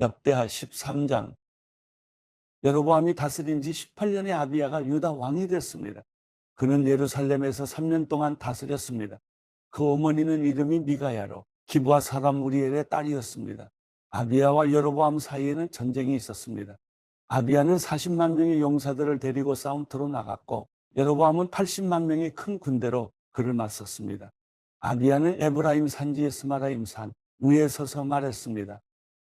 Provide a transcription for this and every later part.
역대하 13장. 여로보암이 다스린 지 18년의 아비야가 유다 왕이 됐습니다. 그는 예루살렘에서 3년 동안 다스렸습니다. 그 어머니는 이름이 미가야로 기브아 사람 우리엘의 딸이었습니다. 아비야와 여로보암 사이에는 전쟁이 있었습니다. 아비야는 40만 명의 용사들을 데리고 싸움터로 나갔고 여로보암은 80만 명의 큰 군대로 그를 맞섰습니다. 아비야는 에브라임 산지의 스마라임 산 위에 서서 말했습니다.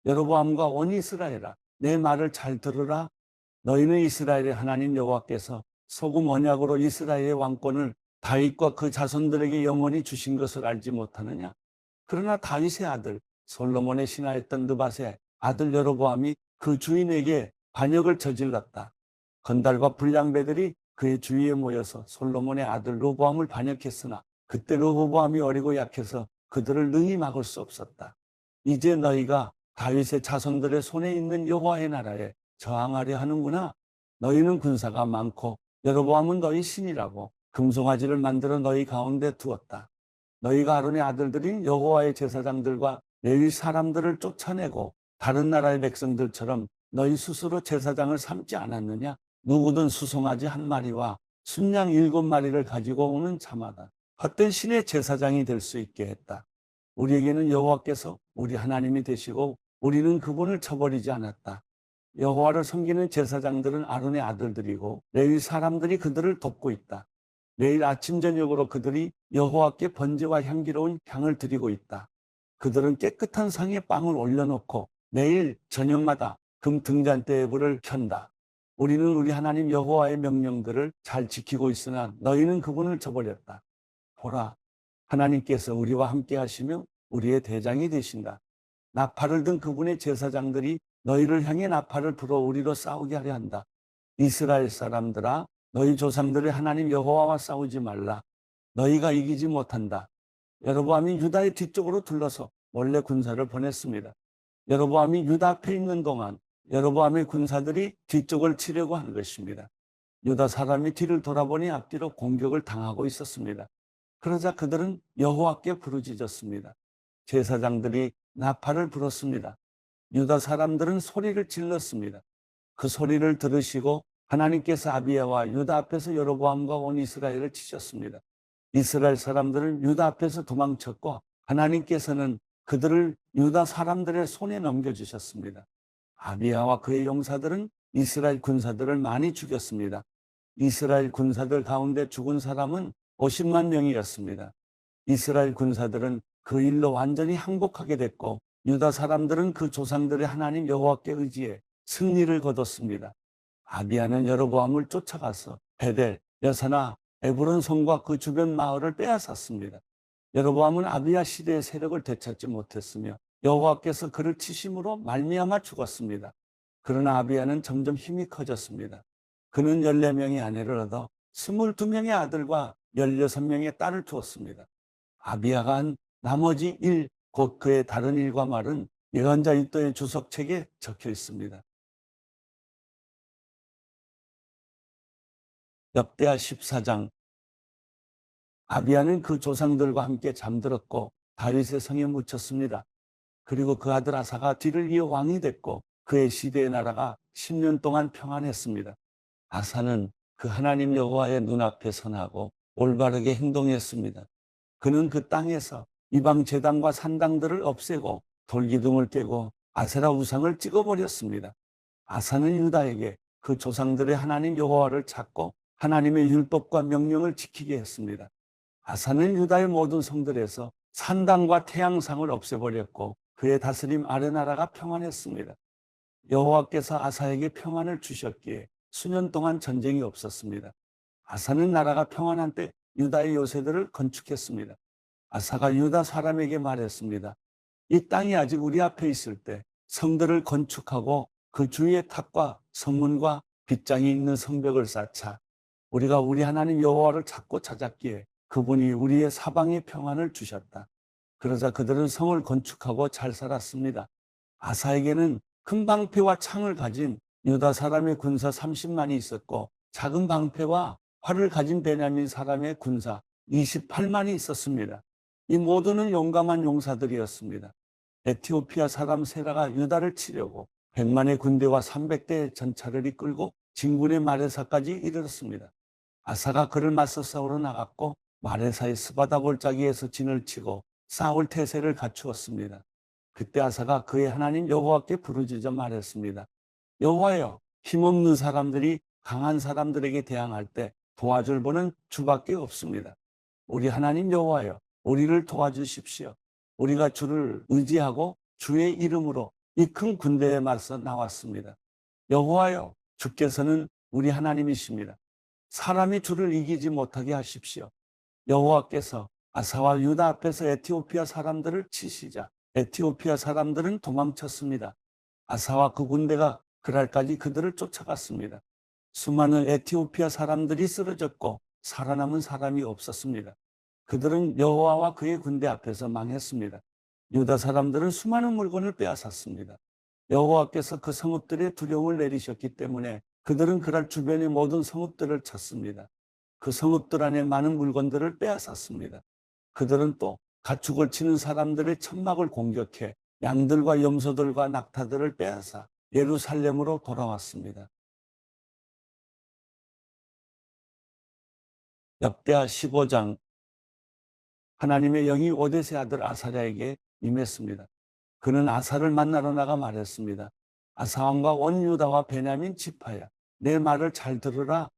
여로보암과 온 이스라엘아, 내 말을 잘 들으라. 너희는 이스라엘의 하나님 여호와께서 소금 언약으로 이스라엘의 왕권을 다윗과 그 자손들에게 영원히 주신 것을 알지 못하느냐? 그러나 다윗의 아들 솔로몬의 신하였던 느밧의 아들 여로보암이 그 주인에게 반역을 저질렀다. 건달과 불량배들이 그의 주위에 모여서 솔로몬의 아들 로보암을 반역했으나 그때 로보암이 어리고 약해서 그들을 능히 막을 수 없었다. 이제 너희가 다윗의 자손들의 손에 있는 여호와의 나라에 저항하려 하는구나. 너희는 군사가 많고 여로보암은 너희 신이라고 금송아지를 만들어 너희 가운데 두었다. 너희가 아론의 아들들인 여호와의 제사장들과 레위 사람들을 쫓아내고 다른 나라의 백성들처럼 너희 스스로 제사장을 삼지 않았느냐? 누구든 수송아지 한 마리와 순양 7마리를 가지고 오는 자마다 헛된 신의 제사장이 될 수 있게 했다. 우리에게는 여호와께서 우리 하나님이 되시고 우리는 그분을 쳐버리지 않았다. 여호와를 섬기는 제사장들은 아론의 아들들이고 레위 사람들이 그들을 돕고 있다. 매일 아침 저녁으로 그들이 여호와께 번제와 향기로운 향을 드리고 있다. 그들은 깨끗한 상에 빵을 올려놓고 매일 저녁마다 금 등잔대에 불을 켠다. 우리는 우리 하나님 여호와의 명령들을 잘 지키고 있으나 너희는 그분을 저버렸다. 보라, 하나님께서 우리와 함께 하시며 우리의 대장이 되신다. 나팔을 든 그분의 제사장들이 너희를 향해 나팔을 불어 우리로 싸우게 하려 한다. 이스라엘 사람들아, 너희 조상들의 하나님 여호와와 싸우지 말라. 너희가 이기지 못한다. 여로보암이 유다의 뒤쪽으로 둘러서 몰래 군사를 보냈습니다. 여로보암이 유다 앞에 있는 동안 여로보암의 군사들이 뒤쪽을 치려고 한 것입니다. 유다 사람이 뒤를 돌아보니 앞뒤로 공격을 당하고 있었습니다. 그러자 그들은 여호와께 부르짖었습니다. 제사장들이 나팔을 불었습니다. 유다 사람들은 소리를 질렀습니다. 그 소리를 들으시고 하나님께서 아비야와 유다 앞에서 여로보암과 온 이스라엘을 치셨습니다. 이스라엘 사람들은 유다 앞에서 도망쳤고 하나님께서는 그들을 유다 사람들의 손에 넘겨주셨습니다. 아비야와 그의 용사들은 이스라엘 군사들을 많이 죽였습니다. 이스라엘 군사들 가운데 죽은 사람은 50만 명이었습니다. 이스라엘 군사들은 그 일로 완전히 항복하게 됐고 유다 사람들은 그 조상들의 하나님 여호와께 의지해 승리를 거뒀습니다. 아비야는 여로보암을 쫓아가서 베델, 여사나 에브론 성과 그 주변 마을을 빼앗았습니다. 여로보암은 아비야 시대의 세력을 되찾지 못했으며 여호와께서 그를 치심으로 말미암아 죽었습니다. 그러나 아비야는 점점 힘이 커졌습니다. 그는 14명의 아내를 얻어 22명의 아들과 16명의 딸을 두었습니다. 아비야가 한 나머지 일, 곧 그의 다른 일과 말은 예언자 이도의 주석책에 적혀 있습니다. 역대하 14장. 아비야는 그 조상들과 함께 잠들었고 다윗의 성에 묻혔습니다. 그리고 그 아들 아사가 뒤를 이어 왕이 됐고 그의 시대의 나라가 10년 동안 평안했습니다. 아사는 그 하나님 여호와의 눈앞에 선하고 올바르게 행동했습니다. 그는 그 땅에서 이방 제단과 산당들을 없애고 돌기둥을 깨고 아세라 우상을 찍어버렸습니다. 아사는 유다에게 그 조상들의 하나님 여호와를 찾고 하나님의 율법과 명령을 지키게 했습니다. 아사는 유다의 모든 성들에서 산당과 태양상을 없애버렸고 그의 다스림 아래 나라가 평안했습니다. 여호와께서 아사에게 평안을 주셨기에 수년 동안 전쟁이 없었습니다. 아사는 나라가 평안한 때 유다의 요새들을 건축했습니다. 아사가 유다 사람에게 말했습니다. 이 땅이 아직 우리 앞에 있을 때 성들을 건축하고 그 주위의 탑과 성문과 빗장이 있는 성벽을 쌓자. 우리가 우리 하나님 여호와를 찾고 찾았기에 그분이 우리의 사방에 평안을 주셨다. 그러자 그들은 성을 건축하고 잘 살았습니다. 아사에게는 큰 방패와 창을 가진 유다 사람의 군사 30만이 있었고 작은 방패와 활을 가진 베냐민 사람의 군사 28만이 있었습니다. 이 모두는 용감한 용사들이었습니다. 에티오피아 사람 세라가 유다를 치려고 100만의 군대와 300대의 전차를 이끌고 진군의 마레사까지 이르렀습니다. 아사가 그를 맞서 싸우러 나갔고 마레사의 스바다 골짜기에서 진을 치고 싸울 태세를 갖추었습니다. 그때 아사가 그의 하나님 여호와께 부르짖어 말했습니다. 여호와여, 힘없는 사람들이 강한 사람들에게 대항할 때 도와줄 분은 주밖에 없습니다. 우리 하나님 여호와여, 우리를 도와주십시오. 우리가 주를 의지하고 주의 이름으로 이 큰 군대에 맞서 나왔습니다. 여호와여, 주께서는 우리 하나님이십니다. 사람이 주를 이기지 못하게 하십시오. 여호와께서 아사와 유다 앞에서 에티오피아 사람들을 치시자 에티오피아 사람들은 도망쳤습니다. 아사와 그 군대가 그날까지 그들을 쫓아갔습니다. 수많은 에티오피아 사람들이 쓰러졌고 살아남은 사람이 없었습니다. 그들은 여호와와 그의 군대 앞에서 망했습니다. 유다 사람들은 수많은 물건을 빼앗았습니다. 여호와께서 그 성읍들에 두려움을 내리셨기 때문에 그들은 그날 주변의 모든 성읍들을 쳤습니다. 그 성읍들 안에 많은 물건들을 빼앗았습니다. 그들은 또 가축을 치는 사람들의 천막을 공격해 양들과 염소들과 낙타들을 빼앗아 예루살렘으로 돌아왔습니다. 역대하 15장. 하나님의 영이 오뎃의 아들 아사랴에게 임했습니다. 그는 아사를 만나러 나가 말했습니다. 아사 왕과 온 유다와 베냐민 지파야, 내 말을 잘 들으라.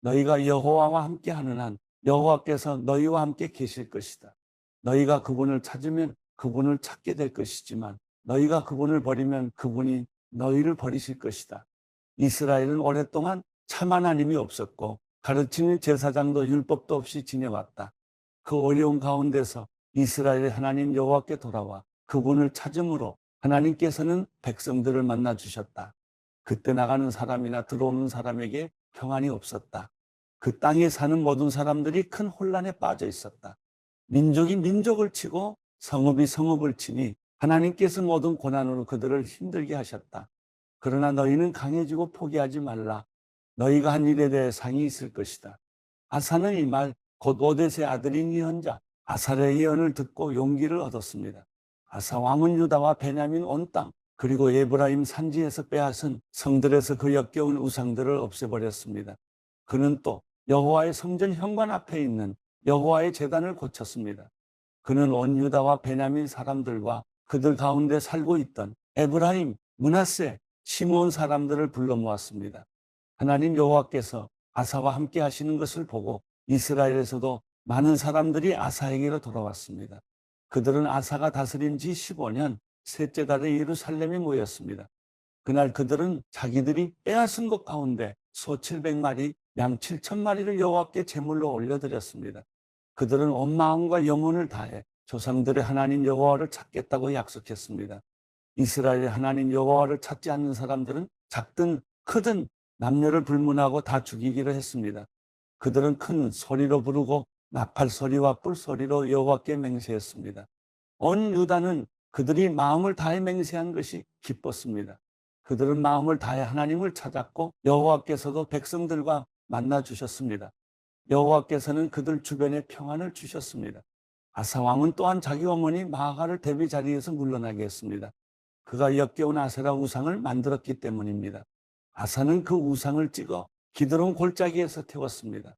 너희가 여호와와 함께 하는 한 여호와께서 너희와 함께 계실 것이다. 너희가 그분을 찾으면 그분을 찾게 될 것이지만 너희가 그분을 버리면 그분이 너희를 버리실 것이다. 이스라엘은 오랫동안 참 하나님이 없었고 가르치는 제사장도 율법도 없이 지내왔다. 그 어려운 가운데서 이스라엘의 하나님 여호와께 돌아와 그분을 찾음으로 하나님께서는 백성들을 만나 주셨다. 그때 나가는 사람이나 들어오는 사람에게 평안이 없었다. 그 땅에 사는 모든 사람들이 큰 혼란에 빠져 있었다. 민족이 민족을 치고 성읍이 성읍을 치니 하나님께서 모든 고난으로 그들을 힘들게 하셨다. 그러나 너희는 강해지고 포기하지 말라. 너희가 한 일에 대해 상이 있을 것이다. 아사는 이 말 곧 오뎃의 아들인 예언자 아사랴의 예언을 듣고 용기를 얻었습니다. 아사 왕은 유다와 베냐민 온 땅 그리고 에브라임 산지에서 빼앗은 성들에서 그 역겨운 우상들을 없애버렸습니다. 그는 또 여호와의 성전 현관 앞에 있는 여호와의 제단을 고쳤습니다. 그는 온 유다와 베냐민 사람들과 그들 가운데 살고 있던 에브라임, 므낫세, 시므온 사람들을 불러 모았습니다. 하나님 여호와께서 아사와 함께 하시는 것을 보고 이스라엘에서도 많은 사람들이 아사에게로 돌아왔습니다. 그들은 아사가 다스린 지 15년 셋째 달에 예루살렘에 모였습니다. 그날 그들은 자기들이 빼앗은 것 가운데 소 700마리, 양 7,000마리를 여호와께 제물로 올려드렸습니다. 그들은 온 마음과 영혼을 다해 조상들의 하나님 여호와를 찾겠다고 약속했습니다. 이스라엘의 하나님 여호와를 찾지 않는 사람들은 작든 크든 남녀를 불문하고 다 죽이기로 했습니다. 그들은 큰 소리로 부르고 나팔 소리와 뿔 소리로 여호와께 맹세했습니다. 온 유다는 그들이 마음을 다해 맹세한 것이 기뻤습니다. 그들은 마음을 다해 하나님을 찾았고 여호와께서도 백성들과 만나 주셨습니다. 여호와께서는 그들 주변에 평안을 주셨습니다. 아사 왕은 또한 자기 어머니 마아가를 대비 자리에서 물러나게 했습니다. 그가 역겨운 아세라 우상을 만들었기 때문입니다. 아사는 그 우상을 찍어 기드론 골짜기에서 태웠습니다.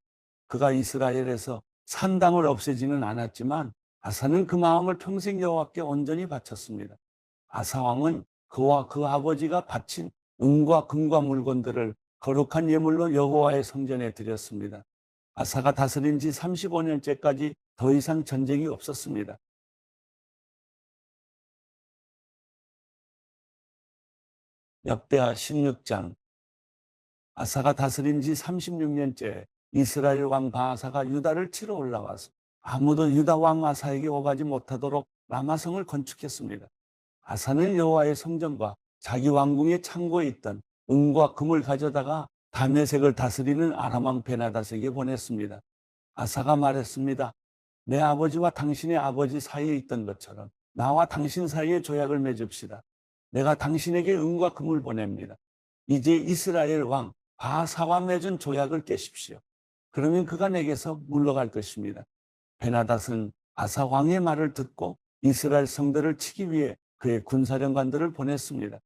그가 이스라엘에서 산당을 없애지는 않았지만 아사는 그 마음을 평생 여호와께 온전히 바쳤습니다. 아사 왕은 그와 그 아버지가 바친 은과 금과 물건들을 거룩한 예물로 여호와의 성전에 드렸습니다. 아사가 다스린 지 35년째까지 더 이상 전쟁이 없었습니다. 역대하 16장. 아사가 다스린 지 36년째 이스라엘 왕 바아사가 유다를 치러 올라와서 아무도 유다 왕 아사에게 오가지 못하도록 라마성을 건축했습니다. 아사는 여호와의 성전과 자기 왕궁의 창고에 있던 은과 금을 가져다가 다메섹을 다스리는 아람 왕 베나닷에게 보냈습니다. 아사가 말했습니다. 내 아버지와 당신의 아버지 사이에 있던 것처럼 나와 당신 사이에 조약을 맺읍시다. 내가 당신에게 은과 금을 보냅니다. 이제 이스라엘 왕 바아사와 맺은 조약을 깨십시오. 그러면 그가 내게서 물러갈 것입니다. 베나닷은 아사 왕의 말을 듣고 이스라엘 성들을 치기 위해 그의 군사령관들을 보냈습니다.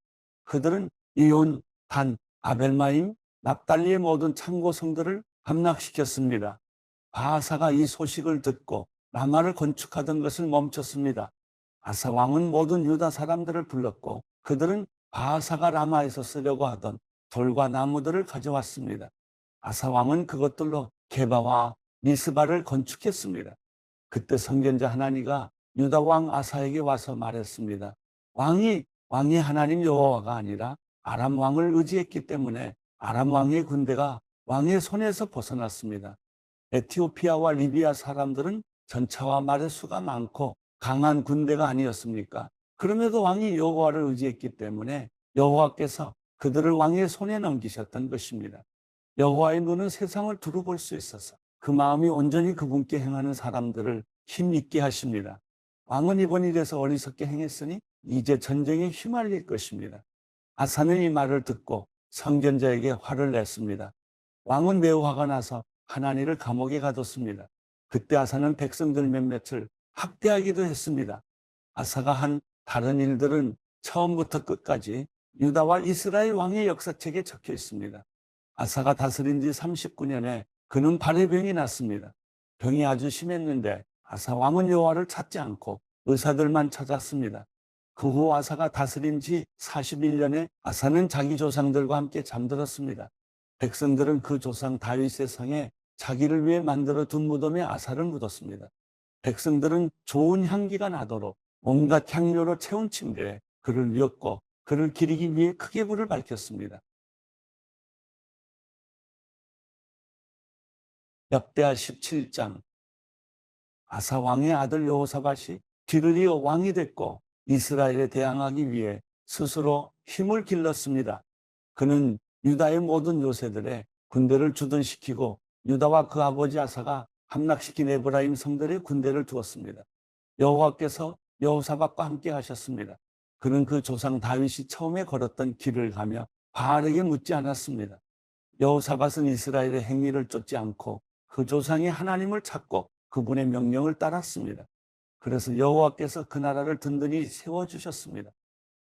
그들은 이온, 단, 아벨마임, 납달리의 모든 창고성들을 함락시켰습니다. 바하사가 이 소식을 듣고 라마를 건축하던 것을 멈췄습니다. 아사 왕은 모든 유다 사람들을 불렀고 그들은 바하사가 라마에서 쓰려고 하던 돌과 나무들을 가져왔습니다. 아사 왕은 그것들로 게바와 미스바를 건축했습니다. 그때 선견자 하나니가 유다 왕 아사에게 와서 말했습니다. 왕이 하나님 여호와가 아니라 아람 왕을 의지했기 때문에 아람 왕의 군대가 왕의 손에서 벗어났습니다. 에티오피아와 리비아 사람들은 전차와 말의 수가 많고 강한 군대가 아니었습니까? 그럼에도 왕이 여호와를 의지했기 때문에 여호와께서 그들을 왕의 손에 넘기셨던 것입니다. 여호와의 눈은 세상을 두루 볼 수 있어서 그 마음이 온전히 그분께 행하는 사람들을 힘있게 하십니다. 왕은 이번 일에서 어리석게 행했으니 이제 전쟁에 휘말릴 것입니다. 아사는 이 말을 듣고 선견자에게 화를 냈습니다. 왕은 매우 화가 나서 하나니를 감옥에 가뒀습니다. 그때 아사는 백성들 몇몇을 학대하기도 했습니다. 아사가 한 다른 일들은 처음부터 끝까지 유다와 이스라엘 왕의 역사책에 적혀 있습니다. 아사가 다스린 지 39년에 그는 발에 병이 났습니다. 병이 아주 심했는데 아사 왕은 여호와를 찾지 않고 의사들만 찾았습니다. 그 후 아사가 다스린 지 41년에 아사는 자기 조상들과 함께 잠들었습니다. 백성들은 그 조상 다윗의 성에 자기를 위해 만들어 둔 무덤에 아사를 묻었습니다. 백성들은 좋은 향기가 나도록 온갖 향료로 채운 침대에 그를 뉘었고 그를 기리기 위해 크게 불을 밝혔습니다. 역대하 17장. 아사 왕의 아들 여호사밧이 뒤를 이어 왕이 됐고 이스라엘에 대항하기 위해 스스로 힘을 길렀습니다. 그는 유다의 모든 요새들의 군대를 주둔시키고 유다와 그 아버지 아사가 함락시킨 에브라임 성들의 군대를 두었습니다. 여호와께서 여호사밧과 함께 하셨습니다. 그는 그 조상 다윗이 처음에 걸었던 길을 가며 바알에게 묻지 않았습니다. 여호사밧은 이스라엘의 행위를 쫓지 않고 그 조상이 하나님을 찾고 그분의 명령을 따랐습니다. 그래서 여호와께서 그 나라를 든든히 세워주셨습니다.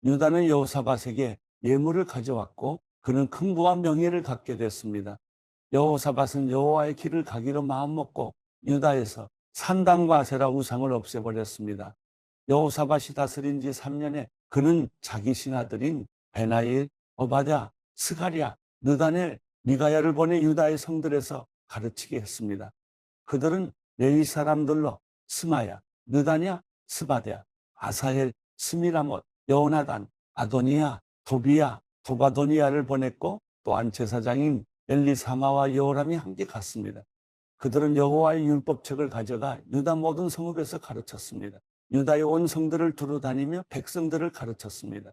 유다는 여호사밧에게 예물을 가져왔고 그는 큰 부와 명예를 갖게 됐습니다. 여호사밧은 여호와의 길을 가기로 마음먹고 유다에서 산당과 아세라 우상을 없애버렸습니다. 여호사밧이 다스린 지 3년에 그는 자기 신하들인 베나일, 오바댜, 스가랴, 느다넬, 미가야를 보내 유다의 성들에서 가르치게 했습니다. 그들은 레위 사람들로 스마야, 느다냐, 스바랴, 아사헬, 스미라못, 여호나단, 아도니야, 도비야, 도바도니야를 보냈고 또한 제사장인 엘리사마와 여호람이 함께 갔습니다. 그들은 여호와의 율법책을 가져가 유다 모든 성읍에서 가르쳤습니다. 유다의 온 성들을 두루 다니며 백성들을 가르쳤습니다.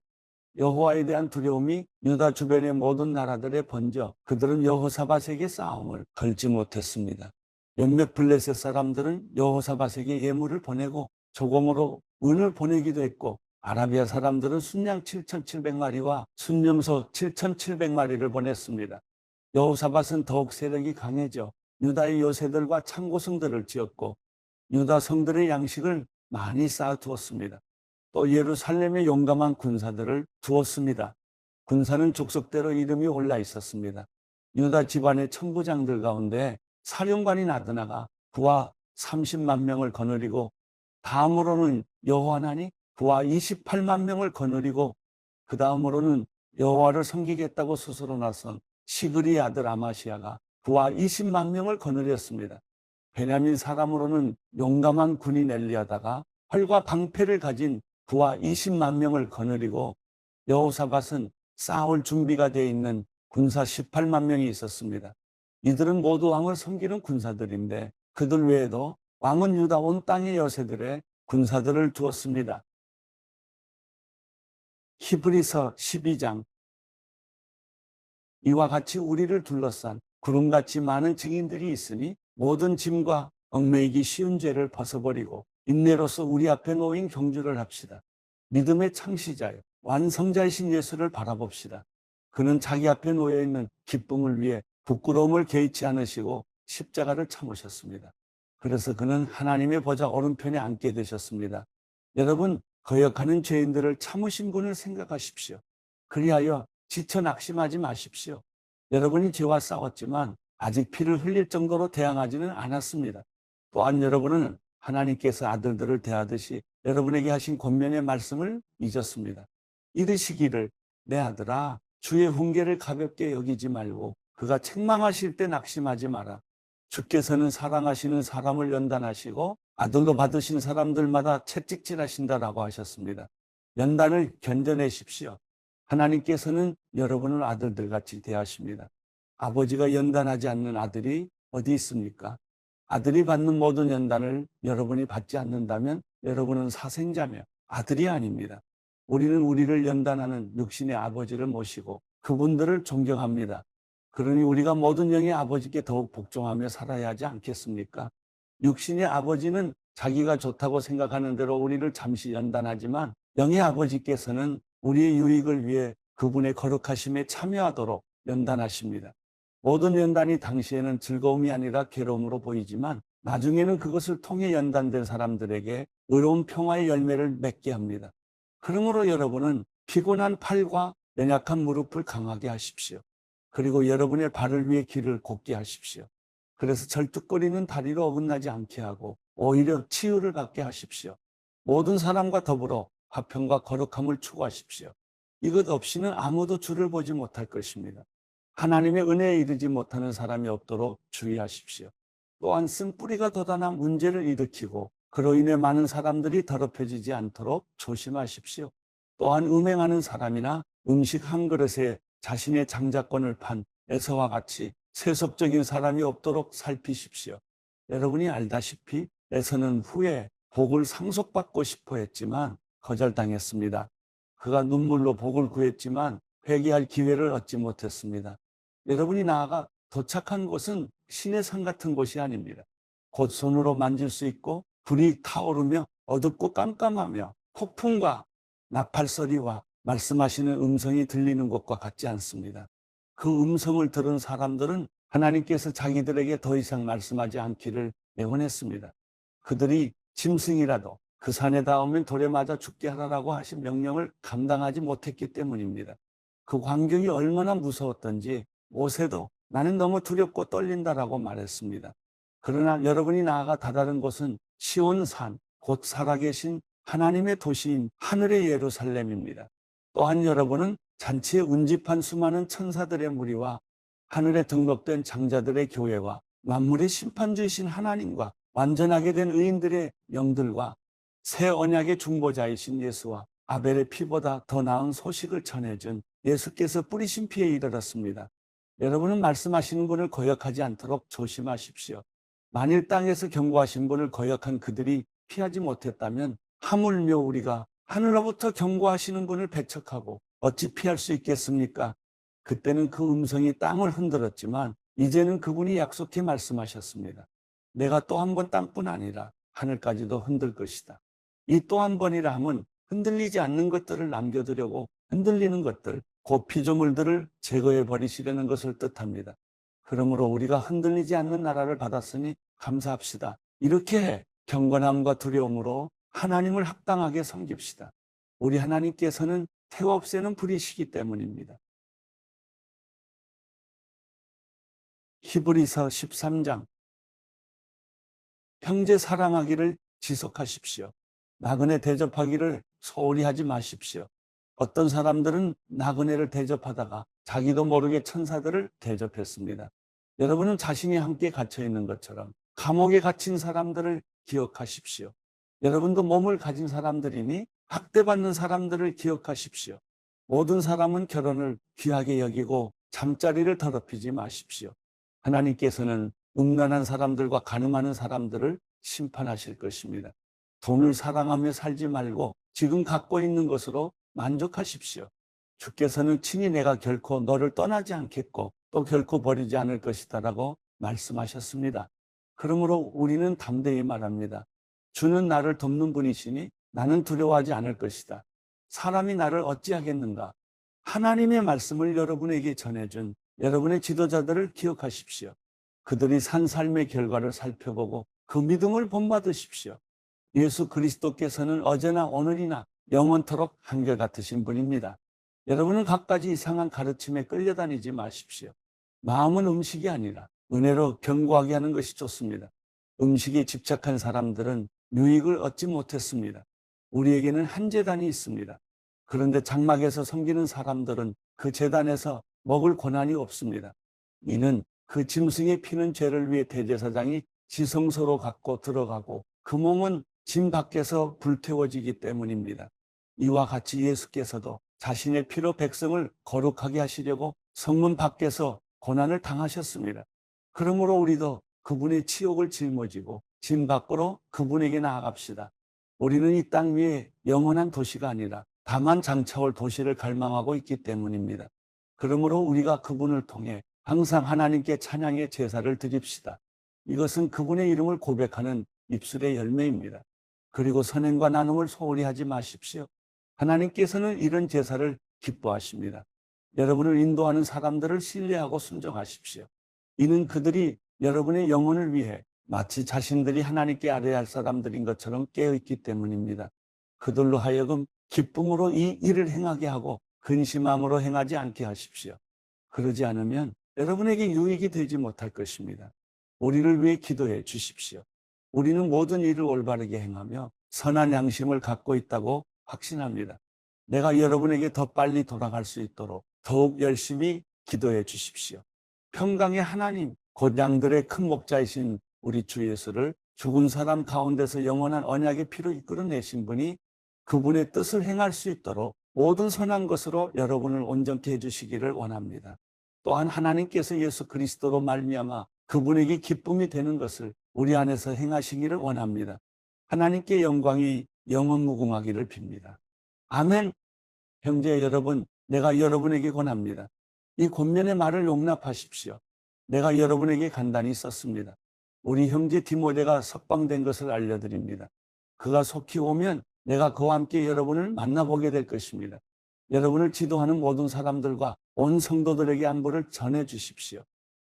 여호와에 대한 두려움이 유다 주변의 모든 나라들에 번져 그들은 여호사밧에게 싸움을 걸지 못했습니다. 몇몇 블레셋 사람들은 여호사밧에게 예물을 보내고 조공으로 은을 보내기도 했고 아라비아 사람들은 순양 7,700마리와 순념소 7,700마리를 보냈습니다. 여호사밧은 더욱 세력이 강해져 유다의 요새들과 창고성들을 지었고 유다 성들의 양식을 많이 쌓아두었습니다. 또 예루살렘에 용감한 군사들을 두었습니다. 군사는 족속대로 이름이 올라 있었습니다. 유다 집안의 천부장들 가운데 사령관인 아드나가 부하 30만 명을 거느리고 다음으로는 여호하나니 부하 28만 명을 거느리고 그 다음으로는 여호와를 섬기겠다고 스스로 나선 시그리의 아들 아마시아가 부하 20만 명을 거느렸습니다. 베냐민 사람으로는 용감한 군인 엘리야다가 활과 방패를 가진 부하 20만 명을 거느리고 여호사밧은 싸울 준비가 되어 있는 군사 18만 명이 있었습니다. 이들은 모두 왕을 섬기는 군사들인데 그들 외에도 왕은 유다 온 땅의 여세들의 군사들을 두었습니다. 히브리서 12장. 이와 같이 우리를 둘러싼 구름같이 많은 증인들이 있으니 모든 짐과 얽매이기 쉬운 죄를 벗어버리고 인내로서 우리 앞에 놓인 경주를 합시다. 믿음의 창시자요 완성자이신 예수를 바라봅시다. 그는 자기 앞에 놓여있는 기쁨을 위해 부끄러움을 개의치 않으시고 십자가를 참으셨습니다. 그래서 그는 하나님의 보좌 오른편에 앉게 되셨습니다. 여러분, 거역하는 죄인들을 참으신 분을 생각하십시오. 그리하여 지쳐 낙심하지 마십시오. 여러분이 죄와 싸웠지만 아직 피를 흘릴 정도로 대항하지는 않았습니다. 또한 여러분은 하나님께서 아들들을 대하듯이 여러분에게 하신 권면의 말씀을 잊었습니다. 이르시기를 내 아들아 주의 훈계를 가볍게 여기지 말고 그가 책망하실 때 낙심하지 마라. 주께서는 사랑하시는 사람을 연단하시고 아들로 받으신 사람들마다 채찍질하신다라고 하셨습니다. 연단을 견뎌내십시오. 하나님께서는 여러분을 아들들같이 대하십니다. 아버지가 연단하지 않는 아들이 어디 있습니까? 아들이 받는 모든 연단을 여러분이 받지 않는다면 여러분은 사생자며 아들이 아닙니다. 우리는 우리를 연단하는 육신의 아버지를 모시고 그분들을 존경합니다. 그러니 우리가 모든 영의 아버지께 더욱 복종하며 살아야 하지 않겠습니까? 육신의 아버지는 자기가 좋다고 생각하는 대로 우리를 잠시 연단하지만 영의 아버지께서는 우리의 유익을 위해 그분의 거룩하심에 참여하도록 연단하십니다. 모든 연단이 당시에는 즐거움이 아니라 괴로움으로 보이지만 나중에는 그것을 통해 연단된 사람들에게 의로운 평화의 열매를 맺게 합니다. 그러므로 여러분은 피곤한 팔과 연약한 무릎을 강하게 하십시오. 그리고 여러분의 발을 위해 길을 곱게 하십시오. 그래서 절뚝거리는 다리로 어긋나지 않게 하고 오히려 치유를 받게 하십시오. 모든 사람과 더불어 화평과 거룩함을 추구하십시오. 이것 없이는 아무도 주를 보지 못할 것입니다. 하나님의 은혜에 이르지 못하는 사람이 없도록 주의하십시오. 또한 쓴뿌리가 돋아나 문제를 일으키고 그로 인해 많은 사람들이 더럽혀지지 않도록 조심하십시오. 또한 음행하는 사람이나 음식 한 그릇에 자신의 장자권을 판 에서와 같이 세속적인 사람이 없도록 살피십시오. 여러분이 알다시피 에서는 후에 복을 상속받고 싶어 했지만 거절당했습니다. 그가 눈물로 복을 구했지만 회개할 기회를 얻지 못했습니다. 여러분이 나아가 도착한 곳은 신의 산 같은 곳이 아닙니다. 곧 손으로 만질 수 있고 불이 타오르며 어둡고 깜깜하며 폭풍과 나팔소리와 말씀하시는 음성이 들리는 것과 같지 않습니다. 그 음성을 들은 사람들은 하나님께서 자기들에게 더 이상 말씀하지 않기를 애원했습니다. 그들이 짐승이라도 그 산에 닿으면 돌에 맞아 죽게 하라고 하신 명령을 감당하지 못했기 때문입니다. 그 광경이 얼마나 무서웠던지 모세도 나는 너무 두렵고 떨린다라고 말했습니다. 그러나 여러분이 나아가 다다른 곳은 시온산, 곧 살아계신 하나님의 도시인 하늘의 예루살렘입니다. 또한 여러분은 잔치에 운집한 수많은 천사들의 무리와 하늘에 등록된 장자들의 교회와 만물의 심판주이신 하나님과 완전하게 된 의인들의 영들과 새 언약의 중보자이신 예수와 아벨의 피보다 더 나은 소식을 전해준 예수께서 뿌리신 피에 이르렀습니다. 여러분은 말씀하시는 분을 거역하지 않도록 조심하십시오. 만일 땅에서 경고하신 분을 거역한 그들이 피하지 못했다면 하물며 우리가 하늘로부터 경고하시는 분을 배척하고 어찌 피할 수 있겠습니까? 그때는 그 음성이 땅을 흔들었지만 이제는 그분이 약속해 말씀하셨습니다. 내가 또 한 번 땅뿐 아니라 하늘까지도 흔들 것이다. 이 또 한 번이라 함은 흔들리지 않는 것들을 남겨두려고 흔들리는 것들, 곧 피조물들을 제거해 버리시려는 것을 뜻합니다. 그러므로 우리가 흔들리지 않는 나라를 받았으니 감사합시다. 이렇게 경건함과 두려움으로 하나님을 합당하게 섬깁시다. 우리 하나님께서는 태워 없애는 불이시기 때문입니다. 히브리서 13장. 형제 사랑하기를 지속하십시오. 나그네 대접하기를 소홀히 하지 마십시오. 어떤 사람들은 나그네를 대접하다가 자기도 모르게 천사들을 대접했습니다. 여러분은 자신이 함께 갇혀 있는 것처럼 감옥에 갇힌 사람들을 기억하십시오. 여러분도 몸을 가진 사람들이니 학대받는 사람들을 기억하십시오. 모든 사람은 결혼을 귀하게 여기고 잠자리를 더럽히지 마십시오. 하나님께서는 음란한 사람들과 간음하는 사람들을 심판하실 것입니다. 돈을 사랑하며 살지 말고 지금 갖고 있는 것으로 만족하십시오. 주께서는 친히 내가 결코 너를 떠나지 않겠고 또 결코 버리지 않을 것이다라고 말씀하셨습니다. 그러므로 우리는 담대히 말합니다. 주는 나를 돕는 분이시니 나는 두려워하지 않을 것이다. 사람이 나를 어찌하겠는가? 하나님의 말씀을 여러분에게 전해준 여러분의 지도자들을 기억하십시오. 그들이 산 삶의 결과를 살펴보고 그 믿음을 본받으십시오. 예수 그리스도께서는 어제나 오늘이나 영원토록 한결같으신 분입니다. 여러분은 갖가지 이상한 가르침에 끌려다니지 마십시오. 마음은 음식이 아니라 은혜로 견고하게 하는 것이 좋습니다. 음식에 집착한 사람들은 유익을 얻지 못했습니다. 우리에게는 한 제단이 있습니다. 그런데 장막에서 섬기는 사람들은 그 제단에서 먹을 권한이 없습니다. 이는 그 짐승의 피는 죄를 위해 대제사장이 지성소로 갖고 들어가고 그 몸은 짐 밖에서 불태워지기 때문입니다. 이와 같이 예수께서도 자신의 피로 백성을 거룩하게 하시려고 성문 밖에서 고난을 당하셨습니다. 그러므로 우리도 그분의 치욕을 짊어지고 짐 밖으로 그분에게 나아갑시다. 우리는 이 땅 위에 영원한 도시가 아니라 다만 장차올 도시를 갈망하고 있기 때문입니다. 그러므로 우리가 그분을 통해 항상 하나님께 찬양의 제사를 드립시다. 이것은 그분의 이름을 고백하는 입술의 열매입니다. 그리고 선행과 나눔을 소홀히 하지 마십시오. 하나님께서는 이런 제사를 기뻐하십니다. 여러분을 인도하는 사람들을 신뢰하고 순종하십시오. 이는 그들이 여러분의 영혼을 위해 마치 자신들이 하나님께 아뢰야 할 사람들인 것처럼 깨어있기 때문입니다. 그들로 하여금 기쁨으로 이 일을 행하게 하고 근심함으로 행하지 않게 하십시오. 그러지 않으면 여러분에게 유익이 되지 못할 것입니다. 우리를 위해 기도해 주십시오. 우리는 모든 일을 올바르게 행하며 선한 양심을 갖고 있다고 확신합니다. 내가 여러분에게 더 빨리 돌아갈 수 있도록 더욱 열심히 기도해 주십시오. 평강의 하나님, 곧 양들의 큰 목자이신 우리 주 예수를 죽은 사람 가운데서 영원한 언약의 피로 이끌어내신 분이 그분의 뜻을 행할 수 있도록 모든 선한 것으로 여러분을 온전케 해주시기를 원합니다. 또한 하나님께서 예수 그리스도로 말미암아 그분에게 기쁨이 되는 것을 우리 안에서 행하시기를 원합니다. 하나님께 영광이 영원 무궁하기를 빕니다. 아멘. 형제 여러분, 내가 여러분에게 권합니다. 이 권면의 말을 용납하십시오. 내가 여러분에게 간단히 썼습니다. 우리 형제 디모데가 석방된 것을 알려드립니다. 그가 속히 오면 내가 그와 함께 여러분을 만나보게 될 것입니다. 여러분을 지도하는 모든 사람들과 온 성도들에게 안부를 전해 주십시오.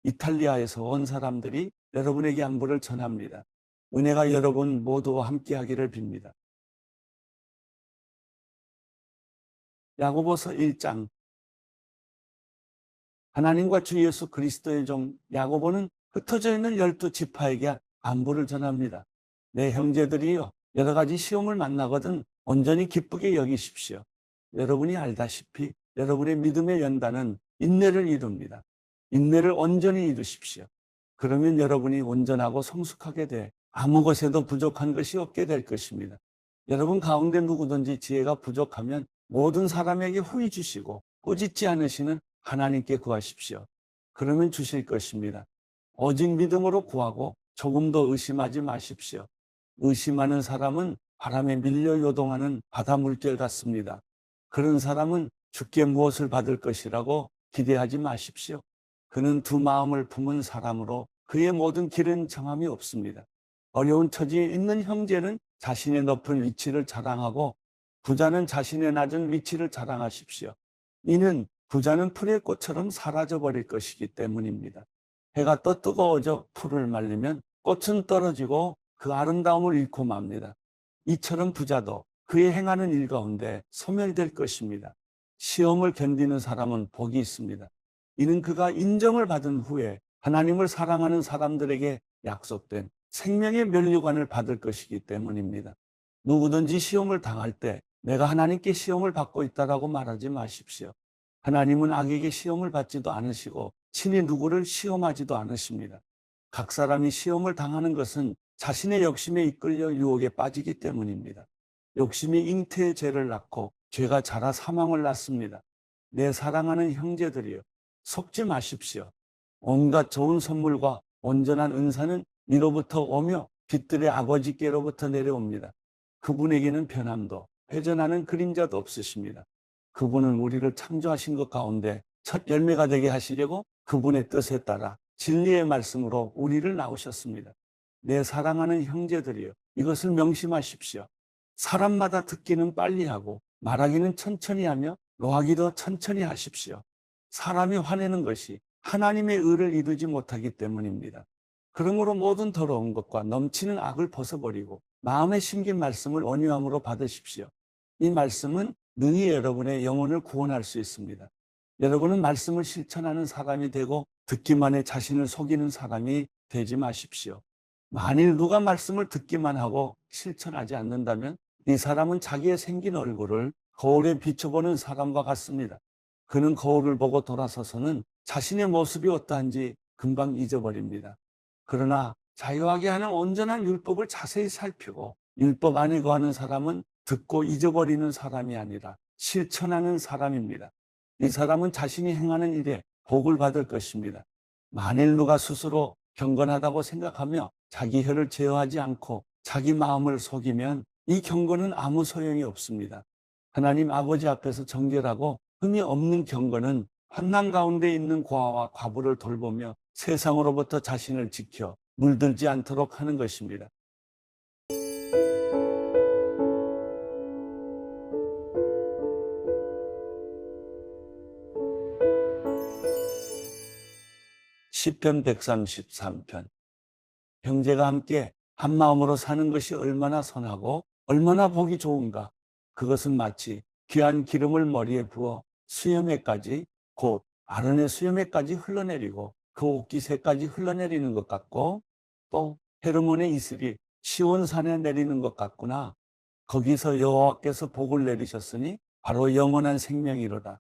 이탈리아에서 온 사람들이 여러분에게 안부를 전합니다. 은혜가 여러분 모두와 함께 하기를 빕니다. 야고보서 1장. 하나님과 주 예수 그리스도의 종 야고보는 흩어져 있는 12지파에게 안부를 전합니다. 내 형제들이여, 여러 가지 시험을 만나거든 온전히 기쁘게 여기십시오. 여러분이 알다시피 여러분의 믿음의 연단은 인내를 이룹니다. 인내를 온전히 이루십시오. 그러면 여러분이 온전하고 성숙하게 돼 아무 것에도 부족한 것이 없게 될 것입니다. 여러분 가운데 누구든지 지혜가 부족하면 모든 사람에게 후히 주시고 꾸짖지 않으시는 하나님께 구하십시오. 그러면 주실 것입니다. 오직 믿음으로 구하고 조금도 의심하지 마십시오. 의심하는 사람은 바람에 밀려 요동하는 바다 물결 같습니다. 그런 사람은 주께 무엇을 받을 것이라고 기대하지 마십시오. 그는 두 마음을 품은 사람으로 그의 모든 길은 정함이 없습니다. 어려운 처지에 있는 형제는 자신의 높은 위치를 자랑하고 부자는 자신의 낮은 위치를 자랑하십시오. 이는 부자는 풀의 꽃처럼 사라져버릴 것이기 때문입니다. 해가 떠 뜨거워져 풀을 말리면 꽃은 떨어지고 그 아름다움을 잃고 맙니다. 이처럼 부자도 그의 행하는 일 가운데 소멸될 것입니다. 시험을 견디는 사람은 복이 있습니다. 이는 그가 인정을 받은 후에 하나님을 사랑하는 사람들에게 약속된 생명의 면류관을 받을 것이기 때문입니다. 누구든지 시험을 당할 때 내가 하나님께 시험을 받고 있다라고 말하지 마십시오. 하나님은 악에게 시험을 받지도 않으시고 친히 누구를 시험하지도 않으십니다. 각 사람이 시험을 당하는 것은 자신의 욕심에 이끌려 유혹에 빠지기 때문입니다. 욕심이 잉태의 죄를 낳고 죄가 자라 사망을 낳습니다. 내 사랑하는 형제들이여, 속지 마십시오. 온갖 좋은 선물과 온전한 은사는 이로부터 오며 빛들의 아버지께로부터 내려옵니다. 그분에게는 변함도 회전하는 그림자도 없으십니다. 그분은 우리를 창조하신 것 가운데 첫 열매가 되게 하시려고 그분의 뜻에 따라 진리의 말씀으로 우리를 낳으셨습니다. 내 사랑하는 형제들이여, 이것을 명심하십시오. 사람마다 듣기는 빨리 하고 말하기는 천천히 하며 노하기도 천천히 하십시오. 사람이 화내는 것이 하나님의 의를 이루지 못하기 때문입니다. 그러므로 모든 더러운 것과 넘치는 악을 벗어버리고 마음에 심긴 말씀을 온유함으로 받으십시오. 이 말씀은 능히 여러분의 영혼을 구원할 수 있습니다. 여러분은 말씀을 실천하는 사람이 되고 듣기만 해 자신을 속이는 사람이 되지 마십시오. 만일 누가 말씀을 듣기만 하고 실천하지 않는다면 이 사람은 자기의 생긴 얼굴을 거울에 비춰보는 사람과 같습니다. 그는 거울을 보고 돌아서서는 자신의 모습이 어떠한지 금방 잊어버립니다. 그러나 자유하게 하는 온전한 율법을 자세히 살피고 율법 안에 거하는 사람은 듣고 잊어버리는 사람이 아니라 실천하는 사람입니다. 이 사람은 자신이 행하는 일에 복을 받을 것입니다. 만일 누가 스스로 경건하다고 생각하며 자기 혀를 제어하지 않고 자기 마음을 속이면 이 경건은 아무 소용이 없습니다. 하나님 아버지 앞에서 정결하고 흠이 없는 경건은 환난 가운데 있는 고아와 과부를 돌보며 세상으로부터 자신을 지켜 물들지 않도록 하는 것입니다. 시편 133편. 형제가 함께 한 마음으로 사는 것이 얼마나 선하고 얼마나 보기 좋은가. 그것은 마치 귀한 기름을 머리에 부어 수염에까지, 곧 아론의 수염에까지 흘러내리고 그 옷깃에까지 흘러내리는 것 같고, 또 헤르몬의 이슬이 시온산에 내리는 것 같구나. 거기서 여호와께서 복을 내리셨으니 바로 영원한 생명이로다.